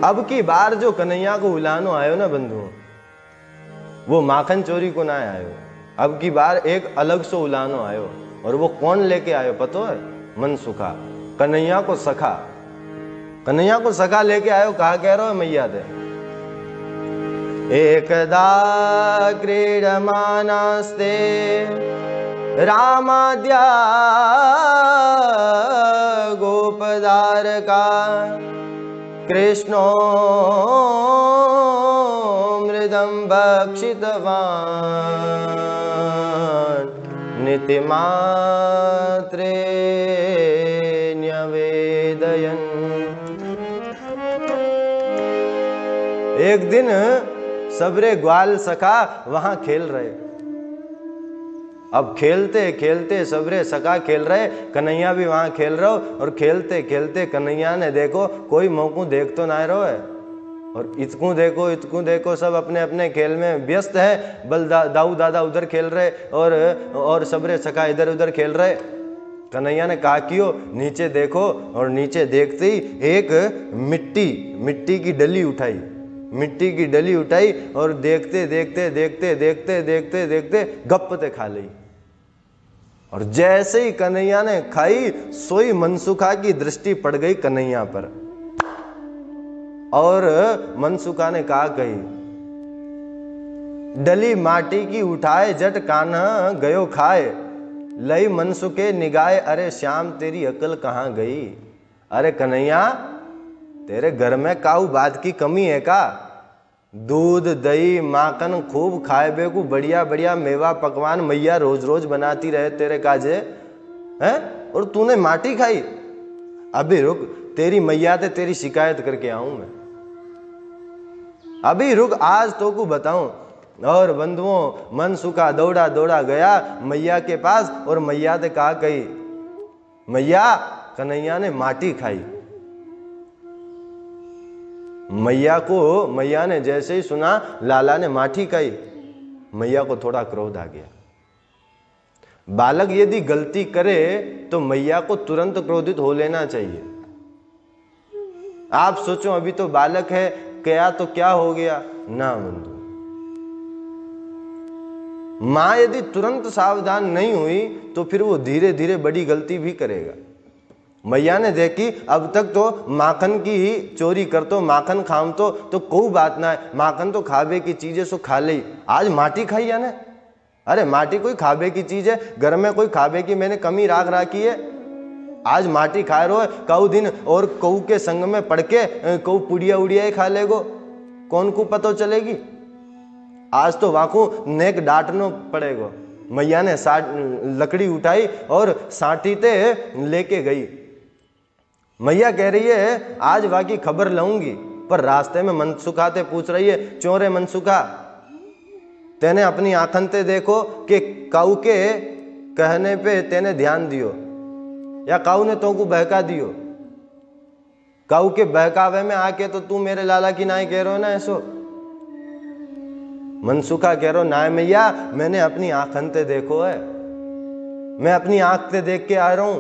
अब की बार जो कन्हैया को उलानो आयो ना बंधुओं, वो माखन चोरी को ना आयो। अब की बार एक अलग सो उलानो आयो। और वो कौन लेके आयो पतो है? मनसुखा, कन्हैया को सखा। कन्हैया को सखा लेके आयो। कहा कह रहे हो मैया दे? एकदा क्रीडमानास्ते रामाद्या गोपदारका कृष्णो मृदं भक्षितवान् नितिमात्रे न्यवेदयन्। एक दिन सबरे ग्वाल सखा वहां खेल रहे। अब खेलते खेलते सबरे सखा खेल रहे, कन्हैया भी वहां खेल रहे हो। और खेलते खेलते कन्हैया ने देखो कोई मौकू देख तो ना रहो है। और इतकू देखो सब अपने अपने खेल में व्यस्त है। दाऊ दादा उधर खेल रहे और सबरे सखा इधर उधर खेल रहे। कन्हैया ने कहा कियो नीचे देखो। और नीचे देखते ही एक मिट्टी की डली उठाई। मिट्टी की डली उठाई और देखते देखते देखते देखते देखते देखते गप्पते खा ली। और जैसे ही कन्हैया ने खाई, सोई मनसुखा की दृष्टि पड़ गई कन्हैया पर। और मनसुखा ने कहा कही, डली माटी की उठाए जट कान्हा गयो खाए, लई मनसुखे निगाहे अरे श्याम तेरी अकल कहाँ गई। अरे कन्हैया, तेरे घर में काऊ बात की कमी है का? दूध दही माखन खूब खाए बेकू, बढ़िया बढ़िया मेवा पकवान मैया रोज रोज बनाती रहे तेरे काजे हैं, और तूने माटी खाई। अभी रुक, तेरी मैया ते तेरी शिकायत करके आऊं मैं। अभी रुक, आज तो को बताऊं। और बंधुओं, मनसुखा दौड़ा दौड़ा गया मैया के पास और मैया ने कहा कही, मैया कन्हैया ने माटी खाई। मैया ने जैसे ही सुना लाला ने माटी खाई, मैया को थोड़ा क्रोध आ गया। बालक यदि गलती करे तो मैया को तुरंत क्रोधित हो लेना चाहिए। आप सोचो अभी तो बालक है, क्या तो क्या हो गया ना बंधु। मां यदि तुरंत सावधान नहीं हुई तो फिर वो धीरे धीरे बड़ी गलती भी करेगा। मैया ने देखी अब तक तो माखन की ही चोरी कर तो माखन खाम तो कोई बात ना है, माखन तो खाबे की चीज है सो खा ली। आज माटी खाई है ना? अरे माटी कोई खाबे की चीज है? घर में कोई खाबे की मैंने कमी राख राखी है? आज माटी खा रहे हो, कऊ दिन और कऊ के संग में पड़ के कऊ पुड़िया उड़िया ही खा लेगो, कौन को पतो चलेगी। आज तो वाकू नेक डांटनो पड़ेगो। मैया ने लकड़ी उठाई और साटी ते लेके गई। मैया कह रही है आज वाकी खबर लाऊंगी, पर रास्ते में मनसुखा ते पूछ रही है, चोरे मनसुखा तेने अपनी आंखन ते देखो कि काऊ के कहने पे तेने ध्यान दियो या काऊ ने तो को बहका दियो। काऊ के बहकावे में आके तो तू मेरे लाला की नाई कह रहे हो ना ऐसो। मनसुखा कह रहा ना मैया, मैंने अपनी आंखन ते देखो है, मैं अपनी आंख ते देख के आ रहा हूं।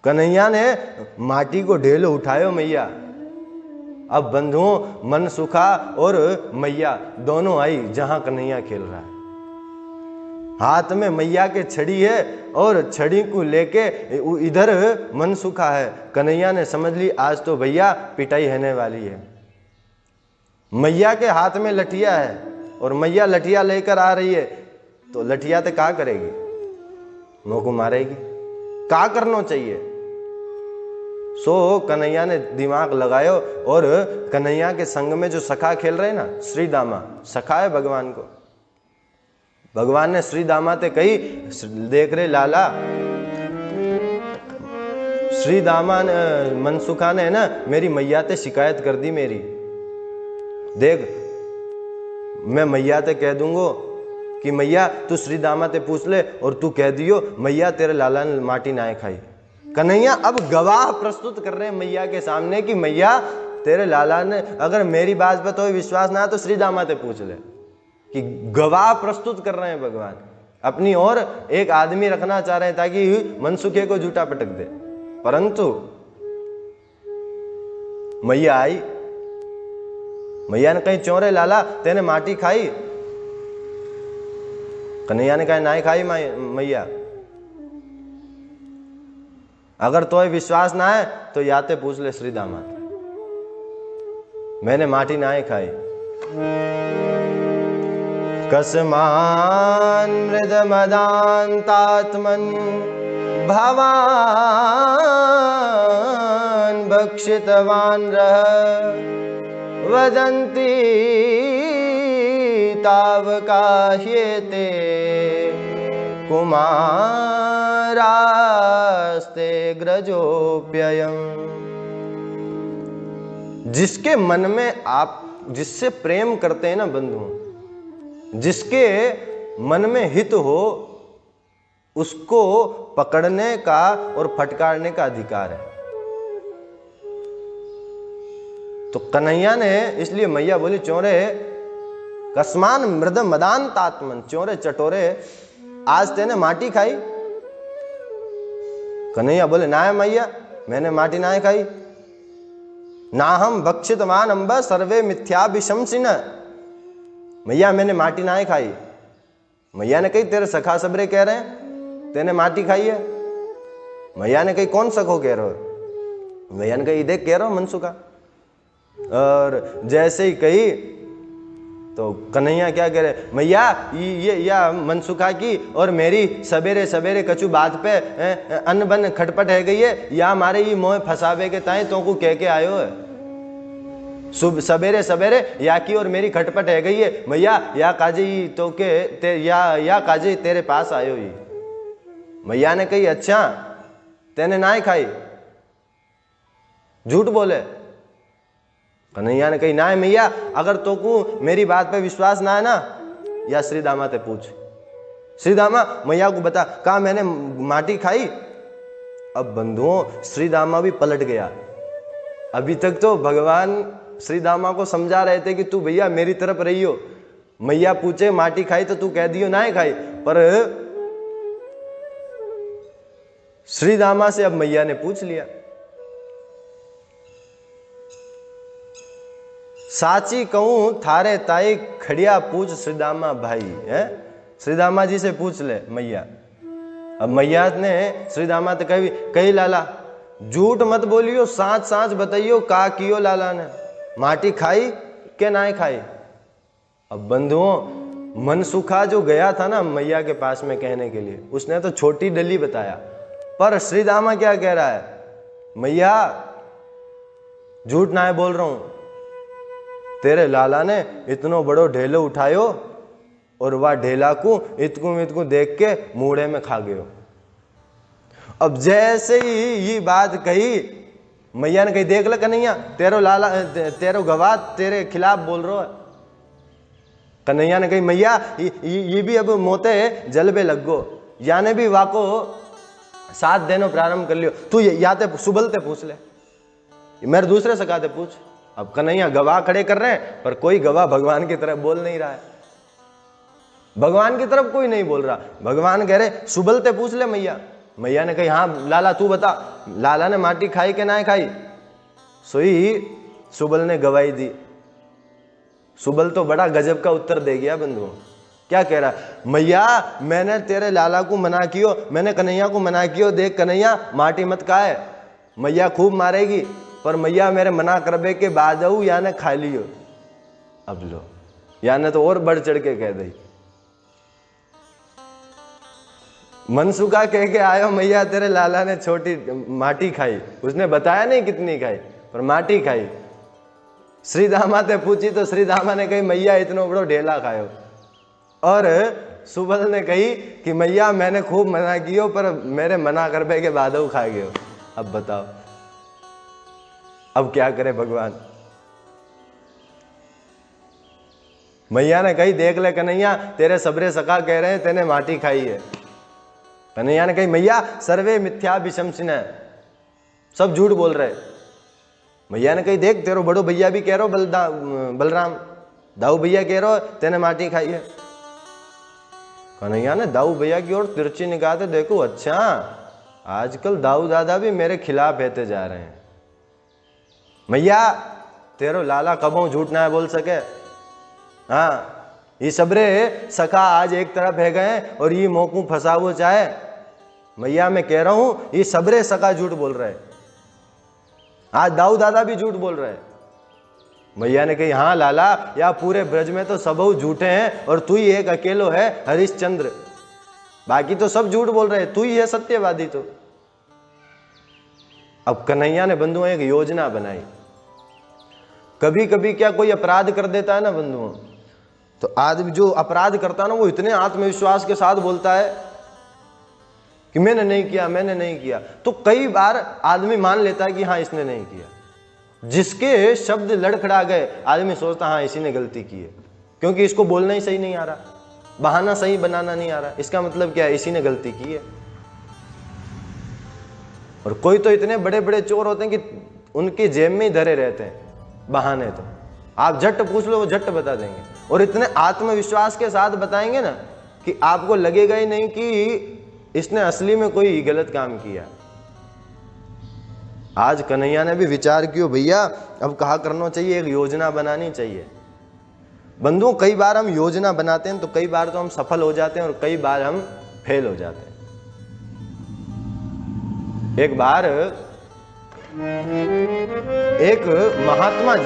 कन्हैया ने माटी को ढेलो उठायो मैया। अब बंधुओं, मनसुखा और मैया दोनों आई जहां कन्हैया खेल रहा है। हाथ में मैया के छड़ी है और छड़ी को लेके इधर मनसुखा है। कन्हैया ने समझ ली आज तो भैया पिटाई होने वाली है। मैया के हाथ में लठिया है और मैया लठिया लेकर आ रही है, तो लठिया तो क्या करेगी? मुंह को मारेगी। क्या करना चाहिए? सो कन्हैया ने दिमाग लगायो और कन्हैया के संग में जो सखा खेल रहे ना, श्री दामा सखा है भगवान को। भगवान ने श्री दामा ते कही, देख रहे लाला, श्री दामा ने मनसुखा ने ना मेरी मैया ते शिकायत कर दी मेरी। देख मैं मैया ते कह दूंगो कि मैया तू श्री दामा ते पूछ ले और तू कह दियो मैया तेरे लाला ने माटी ना खाई। कन्हैया अब गवाह प्रस्तुत कर रहे हैं मैया के सामने कि मैया तेरे लाला ने, अगर मेरी बात पे तो विश्वास ना है तो श्री दामा ते पूछ ले। कि गवाह प्रस्तुत कर रहे हैं भगवान, अपनी ओर एक आदमी रखना चाह रहे हैं ताकि मनसुखे को झूठा पटक दे। परंतु मैया आई, मैया ने कही चोरे लाला तेने माटी खाई? कन्हैया ने कहा नहीं खाई मैया। अगर तो विश्वास ना है तो याते पूछ ले श्री दामाद, मैंने माटी ना खाई। कस्मान मृद मदान्तात्मन भवान भक्षितवान रह वदन्ति तावकाह्येते कुमारास्ते ग्रजोप्ययम्। जिसके मन में आप जिससे प्रेम करते हैं ना बंधु, जिसके मन में हित हो, उसको पकड़ने का और फटकारने का अधिकार है। तो कन्हैया ने, इसलिए मैया बोली चोरे कस्मान मृद मदान तात्मन, चोरे चटोरे आज तेने माटी खाई? कन्हैया बोले ना मैया मैंने माटी ना खाई। ना हम भक्षितवान अंब सर्वे मिथ्या विशंसिन, मैया मैंने माटी ना खाई। मैया ने कही तेरे सखा सबरे कह रहे हैं तेने माटी खाई है। मैया ने कही कौन सखो कह रहे हो? मैया ने कही देख कह रहा हूं मनसुखा। और जैसे ही कही तो कन्हैया क्या कह रहे, मैया ये या मनसुखा की और मेरी सवेरे सवेरे कछु बात पे अन्न बन खटपट है गई है, या मारे ये मोह फसावे के ताए तो को कह के आयो है। सुबह सवेरे सवेरे या की और मेरी खटपट है गई है मैया, या काजी तो के या काजी तेरे पास आयो ही। मैया ने कही अच्छा तेने ना ही खाई, झूठ बोले। कन्हैया ने कही ना है मैया, अगर तो को मेरी बात पे विश्वास ना है ना, या श्री दामा ते पूछ। श्री दामा मैया को बता कहा मैंने माटी खाई। अब बंधुओं श्री दामा भी पलट गया। अभी तक तो भगवान श्री दामा को समझा रहे थे कि तू भैया मेरी तरफ रही हो, मैया पूछे माटी खाई तो तू कह दियो ना ही खाई। पर श्री दामा से अब मैया ने पूछ लिया। साची कहूं थारे ताई खड़िया पूछ श्रीदामा भाई है, श्रीदामा जी से पूछ ले मैया। अब मैया ने श्रीदामा तो कही लाला झूठ मत बोलियो, साँच साँच बताइयो का कियो लाला ने, माटी खाई के ना खाई। अब बंधुओं मनसुखा जो गया था ना मैया के पास में कहने के लिए, उसने तो छोटी डली बताया, पर श्रीदामा क्या कह रहा है, मैया झूठ ना बोल रहा हूं, तेरे लाला ने इतनो बड़ो ढेलो उठायो और वह ढेला को इतकू देख के मूढ़े में खा गयो। अब जैसे ही ये बात कही मैया ने कही देख ले कन्हैया तेरो लाला तेरो गवाह तेरे खिलाफ बोल रहा है। कन्हैया ने कही मैया ये भी अब मोते जलबे लग गो, याने भी वाको साथ देनो प्रारंभ कर लियो। तू या ते सुबलते पूछ ले, मेरे दूसरे सकाते पूछ। अब कन्हैया गवाह खड़े कर रहे हैं पर कोई गवाह भगवान की तरफ बोल नहीं रहा है, भगवान की तरफ कोई नहीं बोल रहा। भगवान कह रहे सुबलते पूछ ले मैया। मैया ने कही हाँ लाला तू बता, लाला ने माटी खाई के ना खाई? सोई सुबल ने गवाही दी। सुबल तो बड़ा गजब का उत्तर दे गया बंधुओं। क्या कह रहा, मैया मैंने तेरे लाला को मना कियो, मैंने कन्हैया को मना कियो, देख कन्हैया माटी मत खाए, मैया खूब मारेगी, पर मैया मेरे मना करबे के बाद याने खा लियो। अब लो याने तो और बढ़ चढ़ के कह दी। मनसुखा कह के आयो मैया तेरे लाला ने छोटी माटी खाई, उसने बताया नहीं कितनी खाई पर माटी खाई। श्रीदामा ते पूछी तो श्रीदामा ने कही मैया इतना बड़ो ढेला खायो, और सुबल ने कही कि मैया मैंने खूब मना कियो पर मेरे मना करबे के बाद खा गयो। अब बताओ अब क्या करे भगवान। मैया ने कही देख ले कन्हैया तेरे सबरे सका कह रहे हैं तेने माटी खाई है। कन्हैया ने कही मैया सर्वे मिथ्या विशंसिन है, सब झूठ बोल रहे। मैया ने कही देख तेरो बड़ो भैया भी कह रहो बलराम, दाऊ भैया कह रहो तेने माटी खाई है। कन्हैया ने दाऊ भैया की ओर तिरछी निगाह से देखो, अच्छा आजकल दाऊ दादा भी मेरे खिलाफ रहते जा रहे हैं। मैया तेरो लाला कबो झूठ ना बोल सके। हाँ, ये सबरे सखा आज एक तरफ है गए और ये मोकू फंसा वो चाहे। मैया मैं कह रहा हूं ये सबरे सखा झूठ बोल रहे, आज दाऊ दादा भी झूठ बोल रहे। मैया ने कही हाँ लाला, या पूरे ब्रज में तो सब झूठे हैं और तू ही एक अकेलो है हरिश्चंद्र, बाकी तो सब झूठ बोल रहे, तू ही है सत्यवादी। तो अब कन्हैया ने बंधुओं एक योजना बनाई। कभी कभी क्या कोई अपराध कर देता है ना बंधुओं, तो आदमी जो अपराध करता है ना वो इतने आत्मविश्वास के साथ बोलता है कि मैंने नहीं किया, मैंने नहीं किया। तो कई बार आदमी मान लेता है कि हाँ इसने नहीं किया। जिसके शब्द लड़खड़ा गए आदमी सोचता हाँ इसी ने गलती की है, क्योंकि इसको बोलना ही सही नहीं आ रहा, बहाना सही बनाना नहीं आ रहा, इसका मतलब क्या है, इसी ने गलती की है। और कोई तो इतने बड़े बड़े चोर होते हैं कि उनकी जेब में ही धरे रहते हैं बहाने, तो आप झट पूछ लो वो झट बता देंगे, और इतने आत्मविश्वास के साथ बताएंगे ना कि आपको लगेगा ही नहीं कि इसने असली में कोई गलत काम किया। आज कन्हैया ने भी विचार किया भैया अब कहा करना चाहिए, एक योजना बनानी चाहिए। बंधुओं कई बार हम योजना बनाते हैं तो कई बार तो हम सफल हो जाते हैं और कई बार हम फेल हो जाते हैं। एक बार एक महात्मा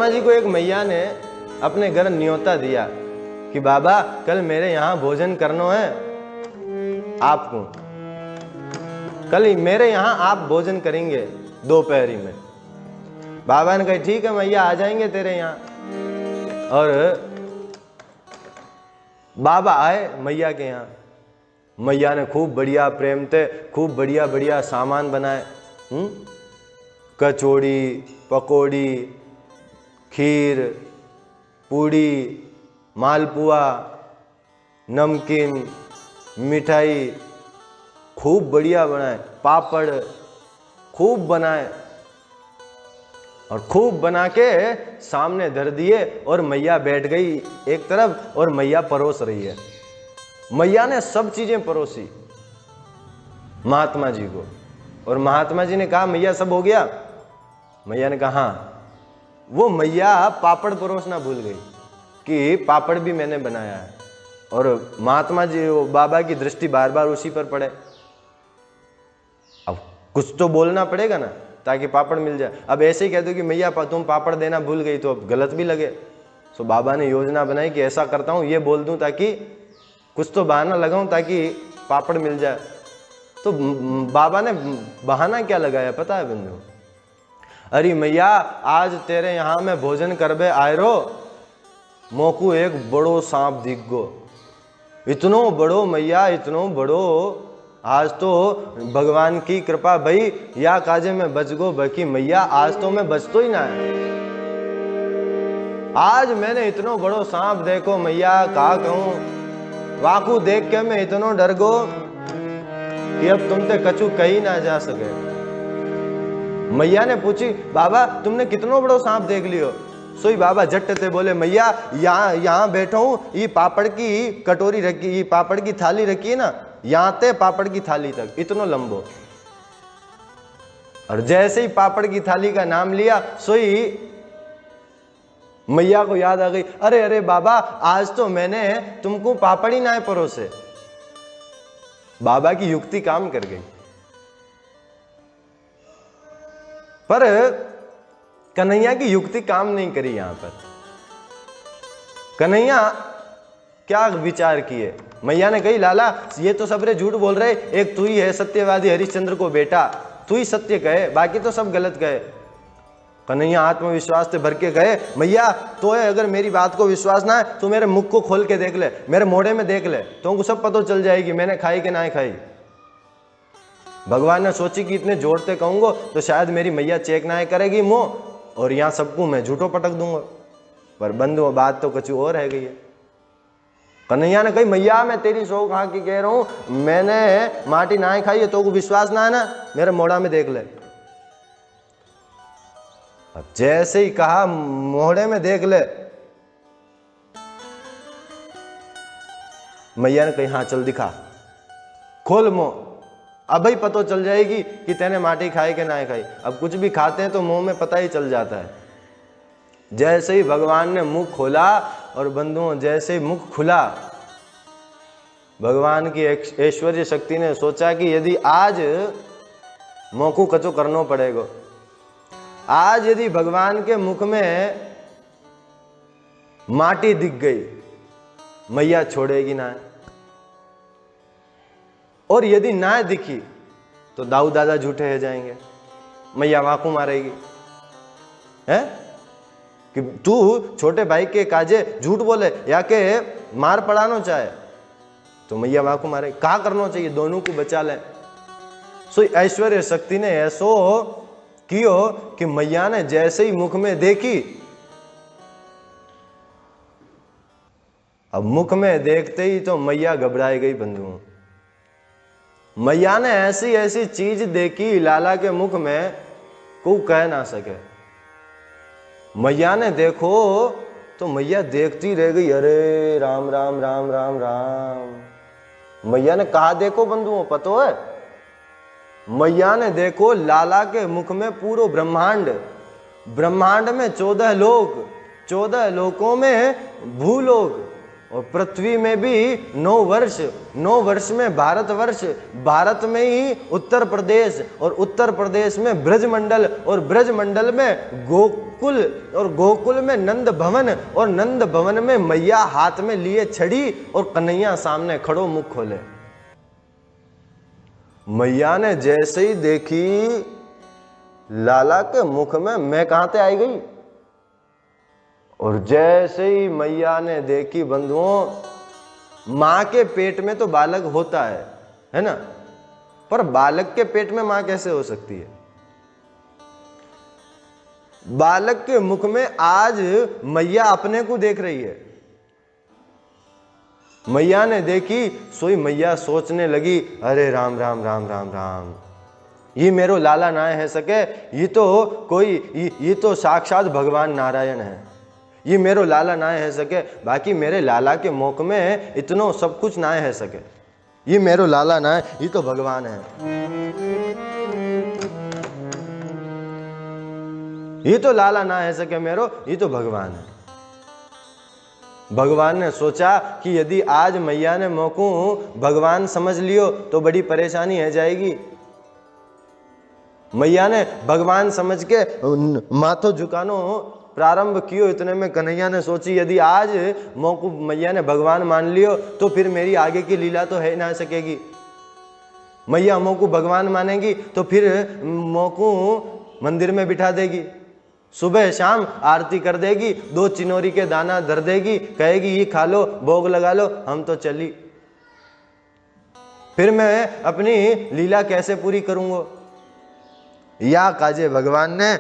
जी को एक मैया ने अपने घर न्योता दिया कि बाबा कल मेरे यहाँ भोजन करना है आपको, कल मेरे यहाँ आप भोजन करेंगे दोपहरी में। बाबा ने कहा ठीक है मैया आ जाएंगे तेरे यहाँ। और बाबा आए मैया के यहाँ। मैया ने खूब बढ़िया प्रेम से खूब बढ़िया बढ़िया सामान बनाए, कचौड़ी, पकौड़ी, खीर, पूड़ी, मालपुआ, नमकीन, मिठाई खूब बढ़िया बनाए, पापड़ खूब बनाए और खूब बना के सामने धर दिए। और मैया बैठ गई एक तरफ और मैया परोस रही है। मैया ने सब चीजें परोसी महात्मा जी को, और महात्मा जी ने कहा मैया सब हो गया? मैया ने कहा हाँ। वो मैया पापड़ परोसना भूल गई कि पापड़ भी मैंने बनाया है, और महात्मा जी वो बाबा की दृष्टि बार बार उसी पर पड़े। अब कुछ तो बोलना पड़ेगा ना ताकि पापड़ मिल जाए। अब ऐसे ही कह दो कि मैया तुम पापड़ देना भूल गई तो अब गलत भी लगे। तो बाबा ने योजना बनाई कि ऐसा करता हूँ ये बोल दूं ताकि कुछ तो बहाना लगाऊं ताकि पापड़ मिल जाए। तो बाबा ने बहाना क्या लगाया पता है बंधु? अरे मैया आज तेरे यहाँ मैं भोजन करबे आए रो, मोकू एक बड़ो सांप दिख गो। इतनो बड़ो मैया, इतनो बड़ो, आज तो भगवान की कृपा भाई या काजे में बच गो बकी मैया, आज तो मैं बच तो ही ना है। आज मैंने इतनो बड़ो सांप देखो मैया, का कहूं, वाकू देख के मैं इतनो डर गो कि अब तुमसे कछु कहीं ना जा सके। मैया ने पूछी बाबा तुमने कितनो बड़ो सांप देख लियो? सोई बाबा झट थे बोले मैया यहाँ बैठा हूं, ये पापड़ की कटोरी रखी, ये पापड़ की थाली रखी है ना, यहाँ ते पापड़ की थाली तक इतनो लंबो। और जैसे ही पापड़ की थाली का नाम लिया सोई मैया को याद आ गई, अरे अरे बाबा आज तो मैंने तुमको पापड़ ही ना परोसे। बाबा की युक्ति काम कर गई। पर कन्हैया की युक्ति काम नहीं करी। यहां पर कन्हैया क्या विचार किए? मैया ने कही लाला ये तो सबरे झूठ बोल रहे, एक तू ही है सत्यवादी हरिश्चंद्र को बेटा, तू ही सत्य कहे, बाकी तो सब गलत कहे। कन्हैया आत्मविश्वास से भर के गए, मैया तो अगर मेरी बात को विश्वास ना है तो मेरे मुख को खोल के देख ले, मेरे मोढ़े में देख ले, तुमको सब पता चल जाएगी मैंने खाई कि ना खाई। भगवान ने सोची कि इतने जोर से कहूंगा तो शायद मेरी मैया चेक ना करेगी मुंह, और यहाँ सबको मैं झूठो पटक दूंगा। पर बंधु बात तो कुछ और रह गई है। कन्हैया ने कही मैया मैं तेरी सौ खा के कह रहा हूं, मैंने माटी ना खाई है, तो विश्वास ना है ना, मेरे मोड़ा में देख ले। अब जैसे ही कहा मोहड़े में देख ले, मैया ने कही हाँ चल दिखा। खोल मुंह, अब ही पता चल जाएगी कि तेने माटी खाई कि ना खाई। अब कुछ भी खाते हैं तो मुंह में पता ही चल जाता है। जैसे ही भगवान ने मुख खोला और बंधुओं जैसे ही मुख खुला, भगवान की ऐश्वर्य शक्ति ने सोचा कि यदि आज मोकू कचो करना पड़ेगा, आज यदि भगवान के मुख में माटी दिख गई, मैया छोड़ेगी ना, और यदि ना दिखी तो दाऊ दादा झूठे हो जाएंगे, मैया वाकू मारेगी है कि तू छोटे भाई के काजे झूठ बोले या के मार पड़ाना चाहे तो मैया वाकू मारे। क्या करना चाहिए, दोनों को बचा ले। सो ऐश्वर्य शक्ति ने ऐसो कियो कि मैया ने जैसे ही मुख में देखी, अब मुख में देखते ही तो मैया घबराई गई बंधुओं। मैया ने ऐसी ऐसी चीज देखी लाला के मुख में को कह ना सके। मैया ने देखो तो मैया देखती रह गई, अरे राम राम राम राम राम। मैया ने कहा देखो बंधुओं पतो है, मैया ने देखो लाला के मुख में पूरा ब्रह्मांड, ब्रह्मांड में 14 लोक, 14 लोकों में भूलोक, और पृथ्वी में भी 9 वर्ष, 9 वर्ष में भारतवर्ष, भारत में ही उत्तर प्रदेश, और उत्तर प्रदेश में ब्रजमंडल, और ब्रजमंडल में गोकुल, और गोकुल में नंद भवन, और नंद भवन में मैया हाथ में लिए छड़ी और कन्हैया सामने खड़ो मुख खोले। मैया ने जैसे ही देखी लाला के मुख में मैं कहां से आई गई, और जैसे ही मैया ने देखी बंधुओं, मां के पेट में तो बालक होता है ना, पर बालक के पेट में मां कैसे हो सकती है। बालक के मुख में आज मैया अपने को देख रही है। मैया ने देखी, सोई मैया सोचने लगी, अरे राम राम राम राम राम, ये मेरो लाला ना है सके, ये तो कोई ये तो साक्षात भगवान नारायण है, ये मेरो लाला ना है सके। बाकी मेरे लाला के मुख में इतनो सब कुछ ना है सके, ये मेरो लाला ना है, ये तो भगवान है, ये तो लाला ना है सके मेरो, ये तो भगवान है। भगवान ने सोचा कि यदि आज मैया ने मोको भगवान समझ लियो तो बड़ी परेशानी है जाएगी। मैया ने भगवान समझ के माथो झुकानो प्रारंभ कियो। इतने में कन्हैया ने सोची यदि आज मोको मैया ने भगवान मान लियो तो फिर मेरी आगे की लीला तो है ना सकेगी। मैया मोको भगवान मानेगी तो फिर मोको मंदिर में बिठा देगी, सुबह शाम आरती कर देगी, 2 चिनोरी के दाना धर देगी, कहेगी ये खा लो, भोग लगा लो, हम तो चली। फिर मैं अपनी लीला कैसे पूरी करूंगा। या काजे भगवान ने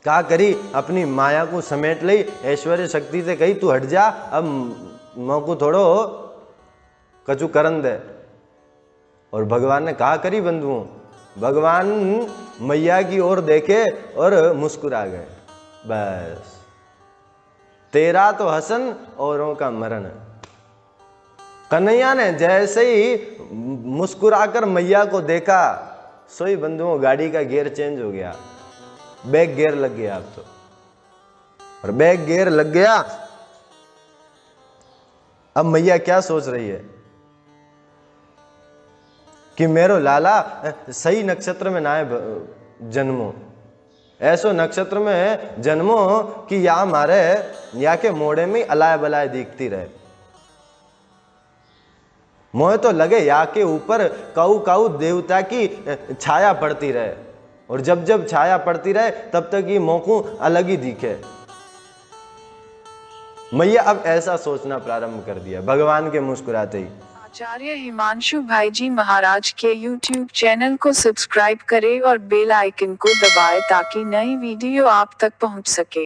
क्या करी, अपनी माया को समेट ली, ऐश्वर्य शक्ति से कही तू हट जा, अब मोको थोड़ो कचू करन दे। और भगवान ने कहा करी बंधुओं, भगवान मैया की ओर देखे और मुस्कुरा गए, बस तेरा तो हसन औरों का मरण। कन्हैया ने जैसे ही मुस्कुराकर मैया को देखा, सोई बंधुओं गाड़ी का गियर चेंज हो गया, बैक गियर लग गया अब तो, और बैक गियर लग गया। अब मैया क्या सोच रही है कि मेरो लाला सही नक्षत्र में ना जन्मो, ऐसो नक्षत्र में जन्मो कि या मारे या के मोड़े में अलाय बलाय दिखती रहे। मोहे तो लगे या के ऊपर काऊ काऊ देवता की छाया पड़ती रहे, और जब जब छाया पड़ती रहे तब तक ये मोकू अलग ही दिखे। मैया अब ऐसा सोचना प्रारंभ कर दिया भगवान के मुस्कुराते ही। आचार्य हिमांशु भाईजी महाराज के YouTube चैनल को सब्सक्राइब करें और बेल आइकन को दबाएं ताकि नई वीडियो आप तक पहुंच सके।